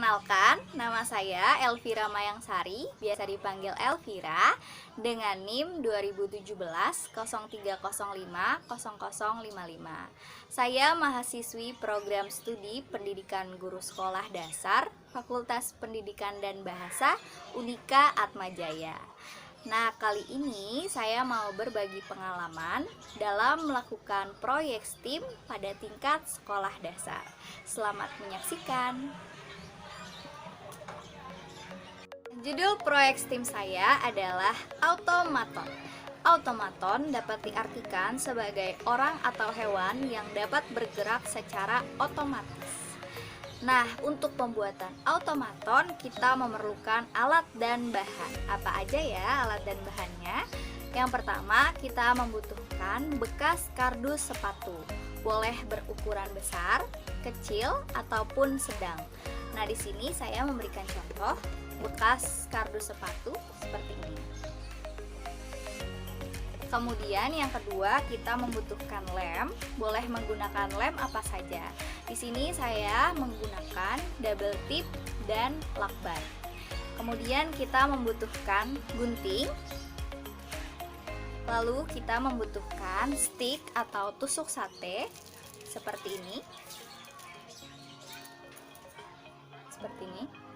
Perkenalkan, nama saya Elvira Mayangsari, biasa dipanggil Elvira, dengan NIM 2017 0305 0055. Saya mahasiswi program studi Pendidikan Guru Sekolah Dasar, Fakultas Pendidikan dan Bahasa, Unika Atmajaya. Nah, kali ini saya mau berbagi pengalaman dalam melakukan proyek STEAM pada tingkat sekolah dasar. Selamat menyaksikan. Judul proyek STEAM saya adalah automaton. Automaton dapat diartikan sebagai orang atau hewan yang dapat bergerak secara otomatis. Nah, untuk pembuatan automaton kita memerlukan alat dan bahan. Apa aja ya alat dan bahannya? Yang pertama, kita membutuhkan bekas kardus sepatu. Boleh berukuran besar, kecil, ataupun sedang. Nah, di sini saya memberikan contoh bekas kardus sepatu seperti ini. Kemudian yang kedua, kita membutuhkan lem. Boleh menggunakan lem apa saja. Di sini saya menggunakan double tip dan lakban. Kemudian kita membutuhkan gunting. Lalu kita membutuhkan stick atau tusuk sate seperti ini. Seperti ini.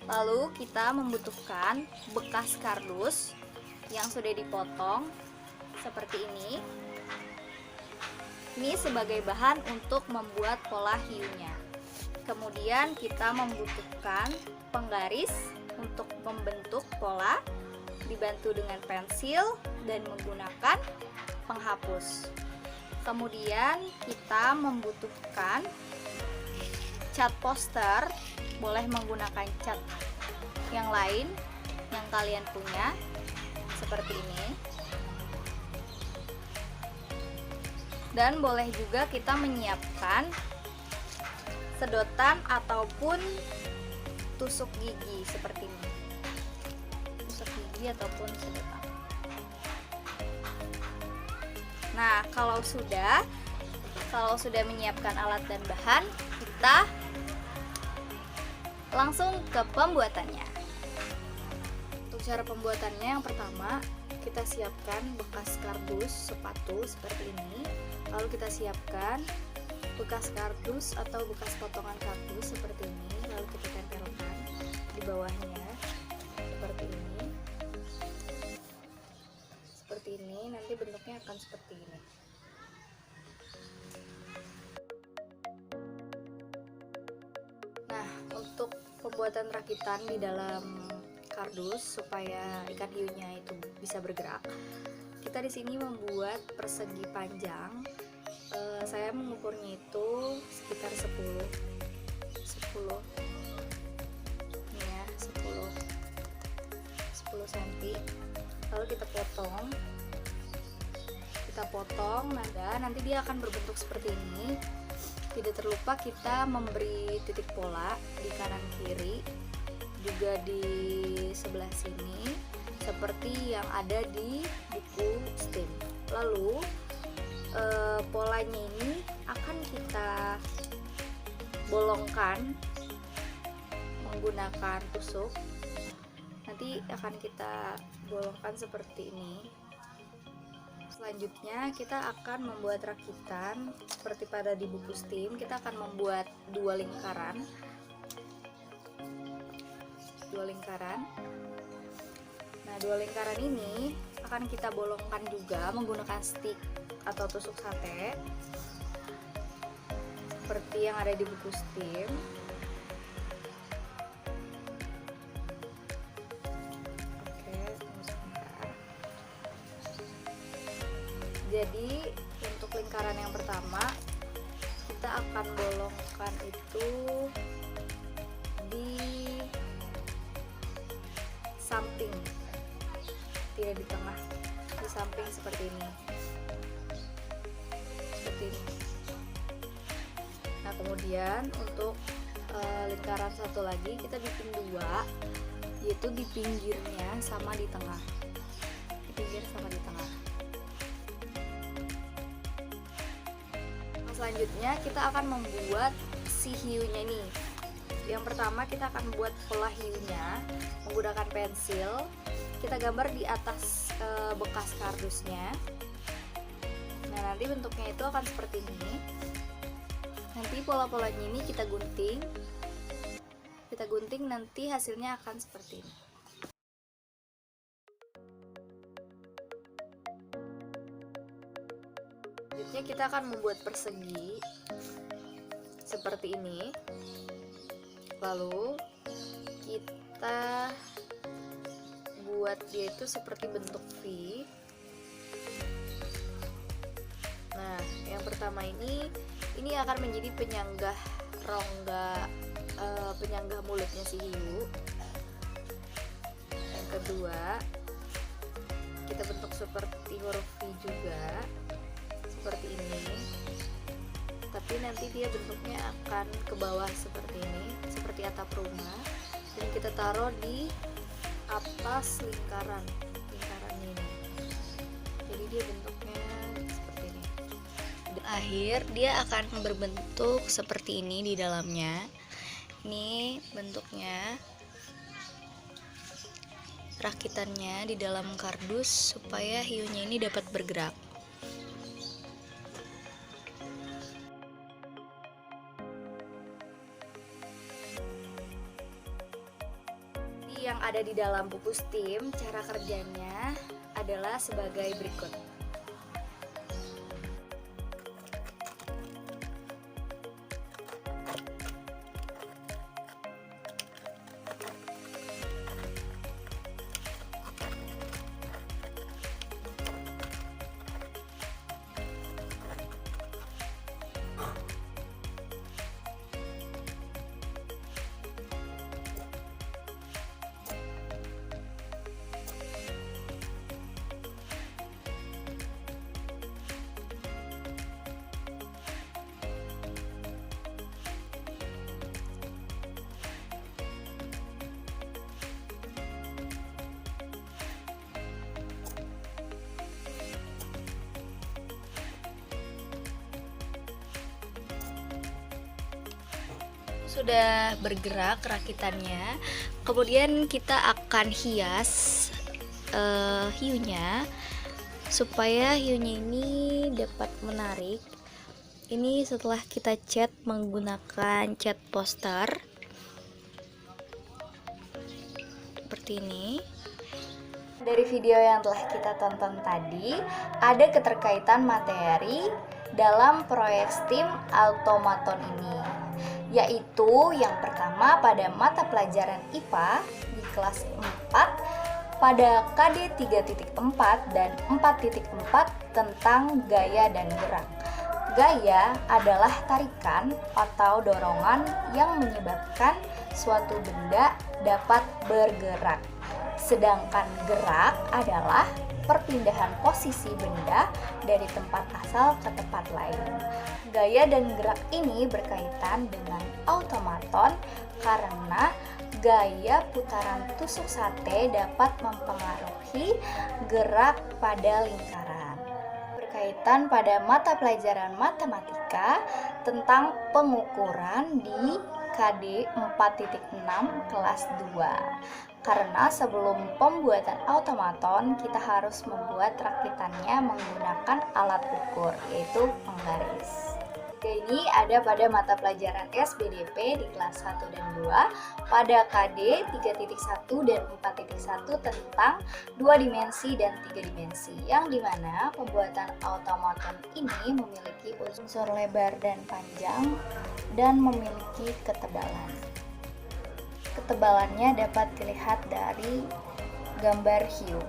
Lalu kita membutuhkan bekas kardus yang sudah dipotong seperti ini. Ini sebagai bahan untuk membuat pola hiunya. Kemudian kita membutuhkan penggaris untuk membentuk pola, dibantu dengan pensil dan menggunakan penghapus. Kemudian kita membutuhkan cat poster, boleh menggunakan cat yang lain yang kalian punya seperti ini. Dan boleh juga kita menyiapkan sedotan ataupun tusuk gigi seperti ini. Tusuk gigi ataupun sedotan. Nah, kalau sudah menyiapkan alat dan bahan, kita langsung ke pembuatannya. Untuk cara pembuatannya, yang pertama kita siapkan bekas kardus sepatu seperti ini. Lalu kita siapkan bekas kardus atau bekas potongan kardus seperti ini. Lalu kita tempelkan di bawahnya seperti ini. Seperti ini, nanti bentuknya akan seperti ini. Nah, untuk pembuatan rakitan di dalam kardus supaya ikan hiunya itu bisa bergerak, kita di sini membuat persegi panjang. Saya mengukurnya itu sekitar 10 ini ya, 10 cm. Lalu kita potong nada, nanti dia akan berbentuk seperti ini. Tidak terlupa kita memberi titik pola di kanan kiri, juga di sebelah sini seperti yang ada di buku STEAM. Lalu polanya ini akan kita bolongkan menggunakan tusuk. Nanti akan kita bolongkan seperti ini. Selanjutnya kita akan membuat rakitan seperti pada di buku STEAM. Kita akan membuat dua lingkaran. Nah, dua lingkaran ini akan kita bolongkan juga menggunakan stick atau tusuk sate seperti yang ada di buku STEAM. Jadi untuk lingkaran yang pertama kita akan bolongkan itu di samping, tidak di tengah, di samping seperti ini. Nah, kemudian untuk lingkaran satu lagi kita bikin dua, yaitu di pinggirnya sama di tengah. Di pinggir sama di tengah. Selanjutnya kita akan membuat si hiunya nih. Yang pertama kita akan buat pola hiunya menggunakan pensil. Kita gambar di atas bekas kardusnya. Nah, nanti bentuknya itu akan seperti ini. Nanti pola-polanya ini kita gunting. Kita gunting, nanti hasilnya akan seperti ini. Selanjutnya kita akan membuat persegi seperti ini. Lalu kita buat dia itu seperti bentuk V. Nah, yang pertama ini akan menjadi penyanggah rongga, penyanggah mulutnya si hiu. Yang kedua, kita bentuk seperti huruf V juga, seperti ini. Tapi nanti dia bentuknya akan ke bawah seperti ini, seperti atap rumah, dan kita taruh di atas lingkarannya ini. Jadi dia bentuknya seperti ini. Akhir dia akan berbentuk seperti ini di dalamnya. Ini bentuknya, rakitannya di dalam kardus supaya hiunya ini dapat bergerak. Yang ada di dalam buku STEAM, cara kerjanya adalah sebagai berikut. Sudah bergerak rakitannya, kemudian kita akan hias hiunya supaya hiunya ini dapat menarik. Ini setelah kita cat menggunakan cat poster seperti ini. Dari video yang telah kita tonton tadi, ada keterkaitan materi dalam proyek STEAM Automaton ini, yaitu yang pertama pada mata pelajaran IPA di kelas 4 pada KD 3.4 dan 4.4 tentang gaya dan gerak. Gaya adalah tarikan atau dorongan yang menyebabkan suatu benda dapat bergerak. Sedangkan gerak adalah perpindahan posisi benda dari tempat asal ke tempat lain. Gaya dan gerak ini berkaitan dengan automaton karena gaya putaran tusuk sate dapat mempengaruhi gerak pada lingkaran. Berkaitan pada mata pelajaran matematika tentang pengukuran di KD 4.6 kelas 2. Karena sebelum pembuatan automaton kita harus membuat rakitannya menggunakan alat ukur, yaitu penggaris. Ini ada pada mata pelajaran SBDP di kelas 1 dan 2 pada KD 3.1 dan 4.1 tentang 2 dimensi dan 3 dimensi, yang dimana pembuatan automaton ini memiliki unsur lebar dan panjang dan memiliki ketebalan. Ketebalannya dapat dilihat dari gambar hiu.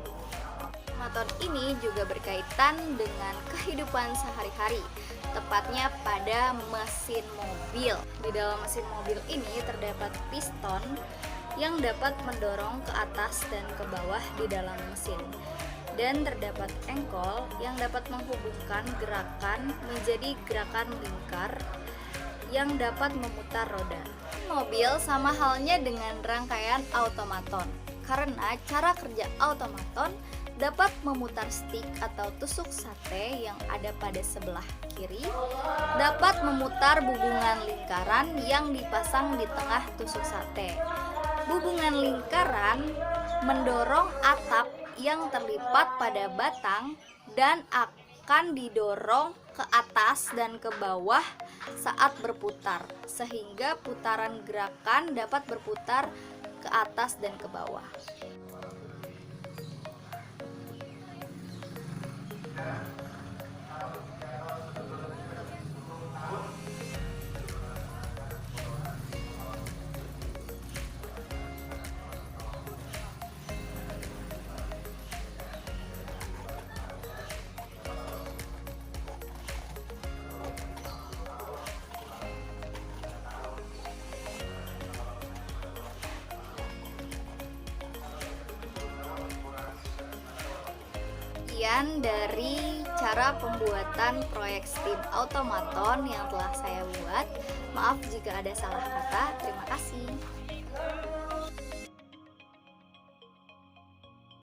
Automaton ini juga berkaitan dengan kehidupan sehari-hari, tepatnya pada mesin mobil. Di dalam mesin mobil ini terdapat piston yang dapat mendorong ke atas dan ke bawah di dalam mesin, dan terdapat engkol yang dapat menghubungkan gerakan menjadi gerakan melingkar yang dapat memutar roda. Mobil sama halnya dengan rangkaian automaton, karena cara kerja automaton dapat memutar stik atau tusuk sate yang ada pada sebelah kiri dapat memutar bubungan lingkaran yang dipasang di tengah tusuk sate. Bubungan lingkaran mendorong atap yang terlipat pada batang dan akan didorong ke atas dan ke bawah saat berputar, sehingga putaran gerakan dapat berputar ke atas dan ke bawah. Sekian dari cara pembuatan proyek STEAM automaton yang telah saya buat. Maaf jika ada salah kata. Terima kasih.